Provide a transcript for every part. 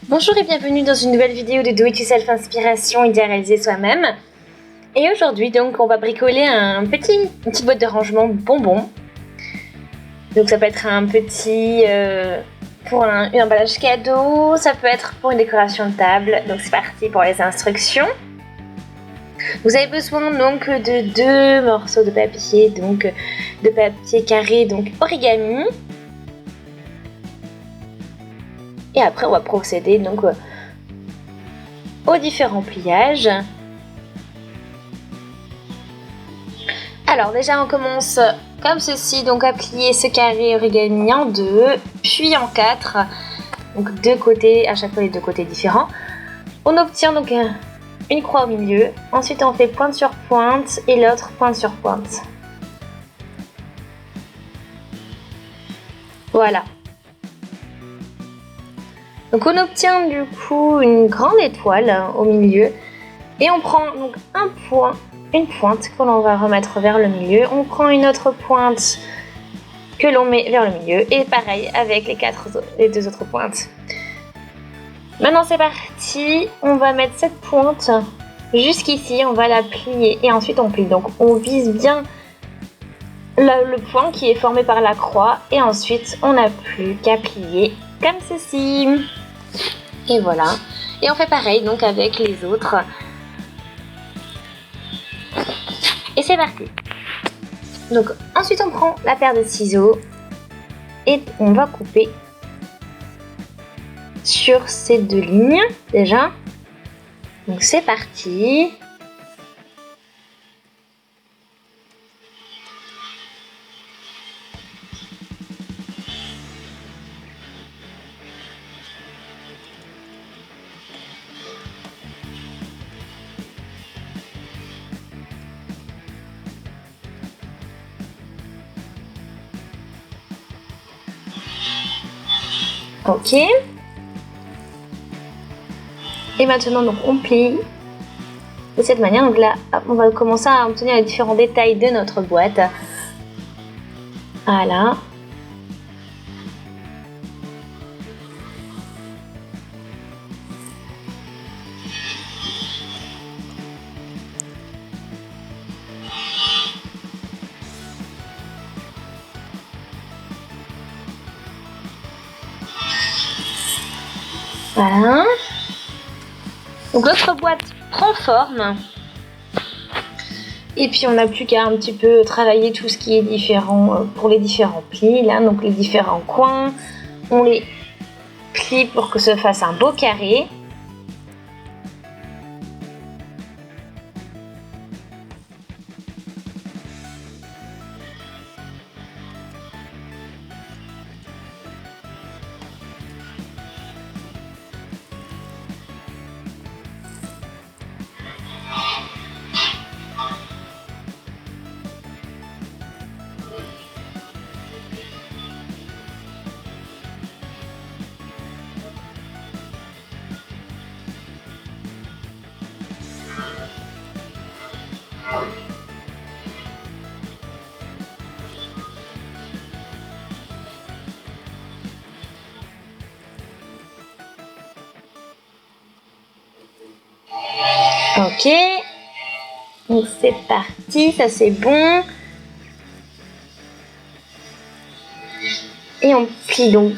Bonjour et bienvenue dans une nouvelle vidéo de Do It Yourself Inspiration idée à réaliser soi-même. Et aujourd'hui donc on va bricoler une petite boîte de rangement bonbons. Donc ça peut être un petit pour un emballage cadeau, ça peut être pour une décoration de table. Donc c'est parti pour les instructions. Vous avez besoin donc de 2 morceaux de papier, donc de papier carré, donc origami. Et après on va procéder donc aux différents pliages. Alors déjà on commence comme ceci, donc à plier ce carré origami en 2, puis en 4, donc à chaque fois les 2 côtés différents. On obtient donc une croix au milieu, ensuite on fait pointe sur pointe et l'autre pointe sur pointe. Voilà. Donc on obtient du coup une grande étoile au milieu et on prend donc une pointe que l'on va remettre vers le milieu. On prend une autre pointe que l'on met vers le milieu et pareil avec les 2 autres pointes. Maintenant c'est parti, on va mettre cette pointe jusqu'ici, on va la plier et ensuite on plie. Donc on vise bien le point qui est formé par la croix et ensuite on n'a plus qu'à plier comme ceci. Et voilà. Et on fait pareil donc avec les autres. Et c'est parti. Donc ensuite on prend la paire de ciseaux et on va couper sur ces 2 lignes déjà. Donc c'est parti. Ok. Et maintenant donc on plie de cette manière. Donc là on va commencer à obtenir les différents détails de notre boîte. Voilà. Voilà. Donc notre boîte prend forme. Et puis on n'a plus qu'à un petit peu travailler tout ce qui est différent pour les différents plis. Là, donc les différents coins, on les plie pour que ça fasse un beau carré. Ok, donc c'est parti, ça c'est bon. Et on plie donc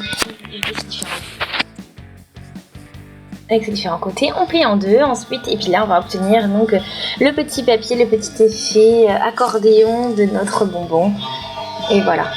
avec ces différents côtés, on plie en 2 ensuite, et puis là on va obtenir donc le petit papier, le petit effet accordéon de notre bonbon. Et voilà.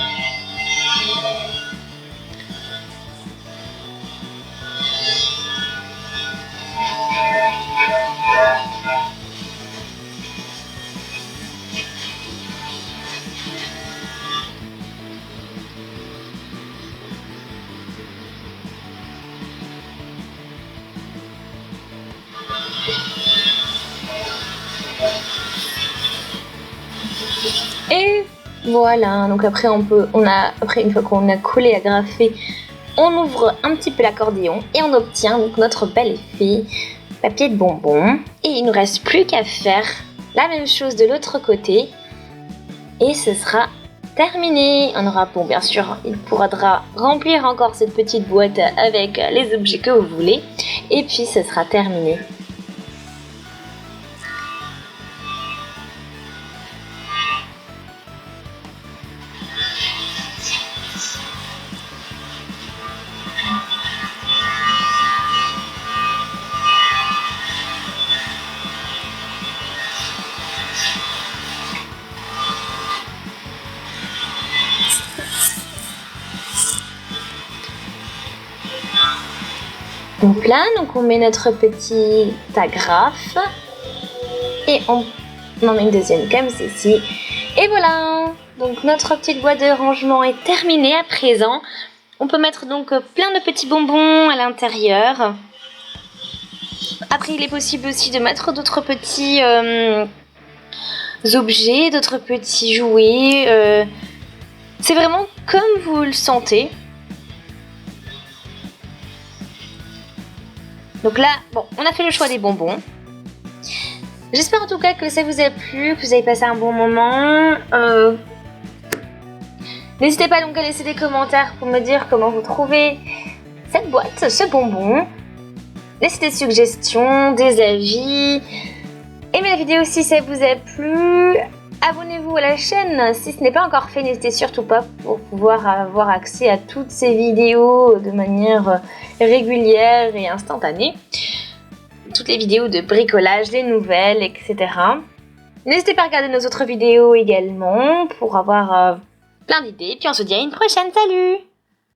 Et voilà, donc après après une fois qu'on a collé, agrafé, on ouvre un petit peu l'accordéon et on obtient donc notre bel effet papier de bonbon. Et il ne nous reste plus qu'à faire la même chose de l'autre côté et ce sera terminé. On aura, bon, bien sûr, il pourra remplir encore cette petite boîte avec les objets que vous voulez. Et puis, ce sera terminé. Donc là, on met notre petit agrafe et on en met une deuxième comme ceci. Et voilà, donc notre petite boîte de rangement est terminée à présent. On peut mettre donc plein de petits bonbons à l'intérieur. Après, il est possible aussi de mettre d'autres petits objets, d'autres petits jouets. C'est vraiment comme vous le sentez. Donc là, bon, on a fait le choix des bonbons. J'espère en tout cas que ça vous a plu, que vous avez passé un bon moment. N'hésitez pas donc à laisser des commentaires pour me dire comment vous trouvez cette boîte, ce bonbon. Laissez des suggestions, des avis. Aimez la vidéo si ça vous a plu. Abonnez-vous à la chaîne si ce n'est pas encore fait, n'hésitez surtout pas pour pouvoir avoir accès à toutes ces vidéos de manière régulière et instantanée. Toutes les vidéos de bricolage, les nouvelles, etc. N'hésitez pas à regarder nos autres vidéos également pour avoir plein d'idées. Puis on se dit à une prochaine, salut!